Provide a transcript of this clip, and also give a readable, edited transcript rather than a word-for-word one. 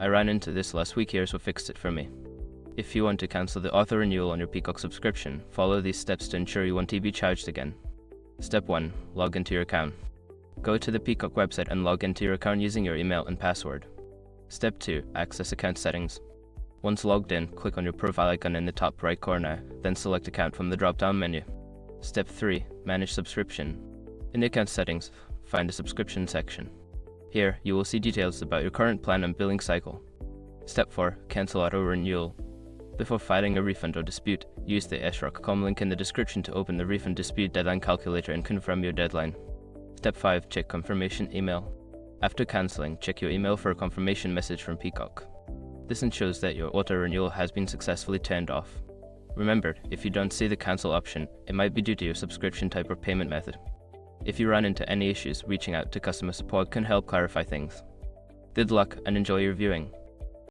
I ran into this last week here, so fixed it for me. If you want to cancel the auto renewal on your Peacock subscription, follow these steps to ensure you won't be charged again. Step 1. Log into your account. Go to the Peacock website and log into your account using your email and password. Step 2. Access account settings. Once logged in, click on your profile icon in the top right corner, then select Account from the drop-down menu. Step 3. Manage subscription. In the account settings, find the subscription section. Here, you will see details about your current plan and billing cycle. Step 4. Cancel auto renewal. Before filing a refund or dispute, use the srock.com link in the description to open the refund dispute deadline calculator and confirm your deadline. Step 5. Check confirmation email. After cancelling, check your email for a confirmation message from Peacock. This ensures that your auto renewal has been successfully turned off. Remember, if you don't see the cancel option, it might be due to your subscription type or payment method. If you run into any issues, reaching out to customer support can help clarify things. Good luck and enjoy your viewing.